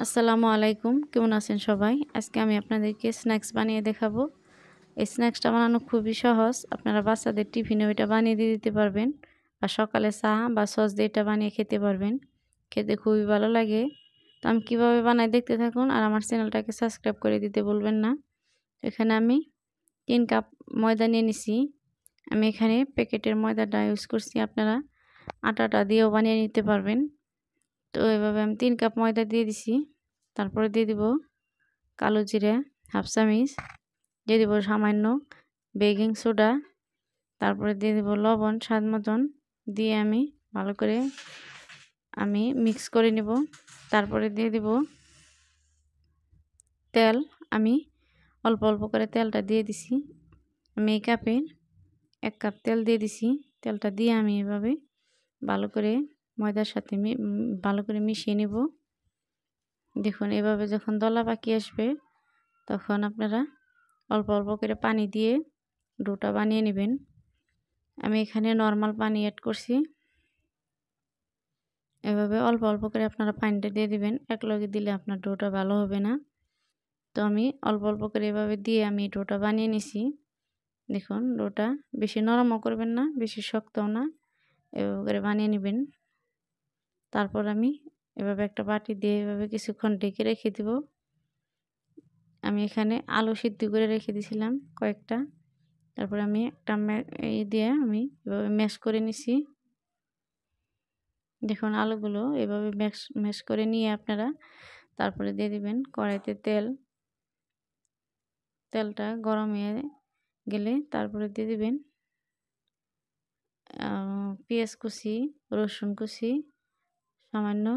আসসালামু আলাইকুম, কেমন আছেন সবাই? আজকে আমি আপনাদেরকে স্ন্যাক্স বানিয়ে দেখাবো। এই স্ন্যাক্সটা বানানো খুবই সহজ। আপনারা বাচ্চাদের টিফিনে এটা বানিয়ে দিয়ে দিতে পারবেন, বা সকালে চা বা সস দিয়ে এটা বানিয়ে খেতে পারবেন। খেতে খুবই ভালো লাগে। তো আমি কীভাবে বানাই দেখতে থাকুন, আর আমার চ্যানেলটাকে সাবস্ক্রাইব করে দিতে বলবেন না। এখানে আমি 3 কাপ ময়দা নিয়ে নিছি। আমি এখানে প্যাকেটের ময়দাটা ইউজ করছি, আপনারা আটাটা দিয়েও বানিয়ে নিতে পারবেন। তো এভাবে আমি 3 কাপ ময়দা দিয়ে দিছি। তারপরে দিয়ে দিব কালো জিরা হাফ চামচ, দিয়ে দিব সামান্য বেকিং সোডা, তারপরে দিয়ে দিব লবণ স্বাদ মতন, দিয়ে আমি ভালো করে মিক্স করে নিব। তারপরে দিয়ে দিব তেল। আমি অল্প অল্প করে তেলটা দিয়ে দিছি। আমি এই কাপে 1 কাপ তেল দিয়ে দিছি। তেলটা দিয়ে আমি এভাবে ভালো করে ময়দার সাথে ভালো করে মিশিয়ে নিব। দেখুন এভাবে যখন দলা পাকিয়ে আসবে তখন আপনারা অল্প অল্প করে পানি দিয়ে ডোটা বানিয়ে নেবেন। আমি এখানে নর্মাল পানি অ্যাড করছি। এভাবে অল্প অল্প করে আপনারা পানিটা দিয়ে দিবেন, একলগে দিলে আপনার ডোটা ভালো হবে না। তো আমি অল্প অল্প করে এভাবে দিয়ে আমি ডোটা বানিয়ে নিছি। দেখুন ডোটা বেশি নরমও করবেন না, বেশি শক্তও না, এভাবে করে বানিয়ে নেবেন। তারপর আমি এভাবে একটা বাটি দিয়ে এভাবে কিছুক্ষণ ঢেকে রেখে দিব। আমি এখানে আলু সিদ্ধ করে রেখে দিয়েছিলাম কয়েকটা। তারপরে আমি একটা দিয়ে আমি এভাবে ম্যাশ করে নিছি। দেখুন আলুগুলো এভাবে ম্যাশ করে নিয়ে আপনারা তারপরে দিয়ে দিবেন কড়াইতে তেল। তেলটা গরম হয়ে গেলে তারপরে দিয়ে দিবেন পেঁয়াজ কুচি, রসুন কুচি সামান্য,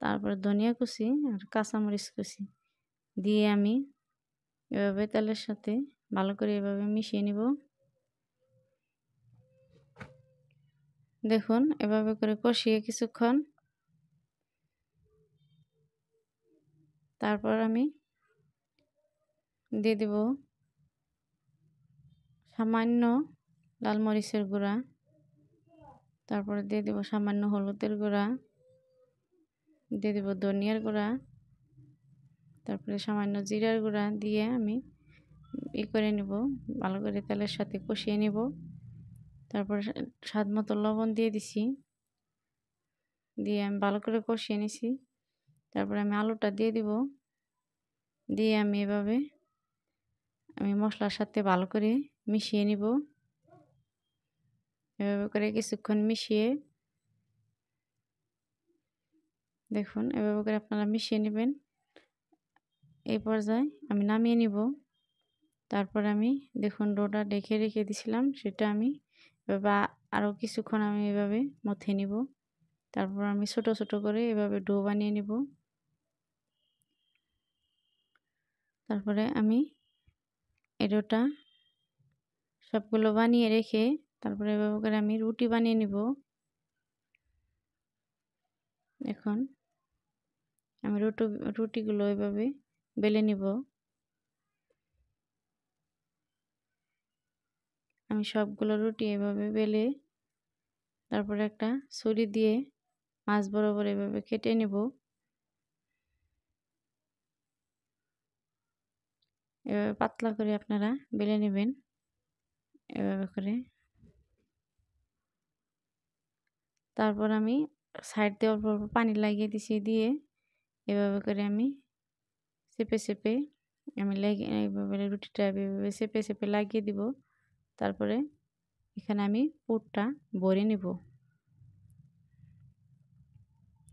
তারপরে ধনিয়া কুচি আর কাঁচামরিচ কুচি দিয়ে আমি এভাবে তেলের সাথে ভালো করে এভাবে মিশিয়ে নিব। দেখুন এভাবে করে কষিয়ে কিছুক্ষণ, তারপর আমি দিয়ে দিব সামান্য লাল মরিচের গুঁড়া, তারপরে দিয়ে দিব সামান্য হলুদের গুঁড়া, দিয়ে দিব ধনিয়ার গুঁড়া, তারপরে সামান্য জিরার গুঁড়া দিয়ে আমি করে নিব, ভালো করে তেলের সাথে কষিয়ে নিব। তারপরে স্বাদ মতো লবণ দিয়ে দিছি, দিয়ে আমি ভালো করে কষিয়ে নিছি। তারপরে আমি আলুটা দিয়ে দিব, দিয়ে আমি এভাবে মশলার সাথে ভালো করে মিশিয়ে নিব। এভাবে করে কিছুক্ষণ মিশিয়ে দেখুন এভাবে করে আপনারা মিশিয়ে নেবেন। এই পর্যায়ে আমি নামিয়ে নিব। তারপর আমি দেখুন ডোটা ঢেকে রেখে দিয়েছিলাম, সেটা আমি এভাবে আরও কিছুক্ষণ আমি এভাবে মথে নিব। তারপর আমি ছোট ছোট করে এভাবে ডো বানিয়ে নিব। তারপরে আমি এই ডোটা সবগুলো বানিয়ে রেখে তারপরে এভাবে করে আমি রুটি বানিয়ে নিব। এখন আমি রুটিগুলো এভাবে বেলে নিব। আমি সবগুলো রুটি এভাবে বেলে তারপরে একটা ছুরি দিয়ে মাছ বরাবর এভাবে কেটে নিব। এভাবে পাতলা করে আপনারা বেলে নেবেন এভাবে করে। তারপর আমি সাইড দিয়ে অল্প অল্প পানি লাগিয়ে দিছি, দিয়ে এভাবে করে আমি চেপে চেপে এইভাবে রুটিটা এভাবে চেপে চেপে লাগিয়ে দিব। তারপরে এখানে আমি পুরটা ভরে নিব।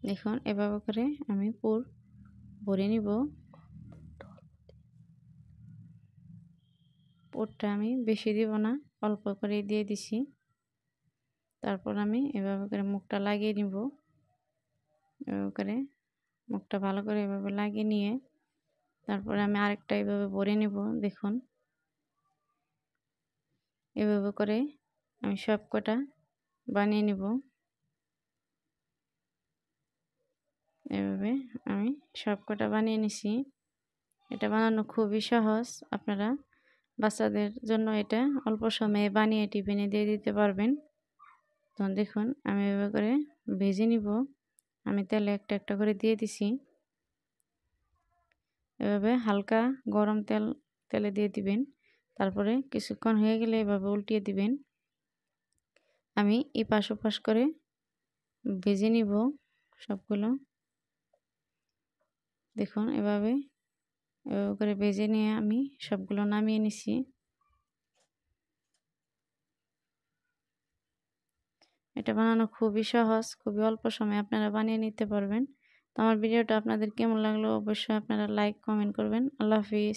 দেখুন এভাবে করে আমি পুর ভরে নিব। পুরটা আমি বেশি দিব না, অল্প করে দিয়ে দিছি। তারপর আমি এভাবে করে মুখটা লাগিয়ে নিব। এভাবে করে মুখটা ভালো করে এভাবে লাগিয়ে নিয়ে তারপরে আমি আরেকটা এভাবে ভরে নিব। দেখুন এভাবে করে আমি সব কটা বানিয়ে নিব। এভাবে আমি সব কটা বানিয়ে নিছি। এটা বানানো খুবই সহজ। আপনারা বাচ্চাদের জন্য এটা অল্প সময়ে বানিয়ে টিফিনে দিয়ে দিতে পারবেন। তো দেখুন আমি এভাবে করে ভেজে নিব। আমি তেলে একটা একটা করে দিয়ে দিছি। এভাবে হালকা গরম তেলে দিয়ে দিবেন। তারপরে কিছুক্ষণ হয়ে গেলে এভাবে উল্টিয়ে দিবেন। আমি এপাশ ওপাশ করে ভেজে নিব সবগুলো। দেখুন এভাবে করে ভেজে নিয়ে আমি সবগুলো নামিয়ে নিছি। এটা বানানো খুবই সহজ, খুবই অল্প সময়ে আপনারা বানিয়ে নিতে পারবেন। তো আমার ভিডিওটা আপনাদের কেমন লাগলো অবশ্যই আপনারা লাইক কমেন্ট করবেন। আল্লাহ হাফিজ।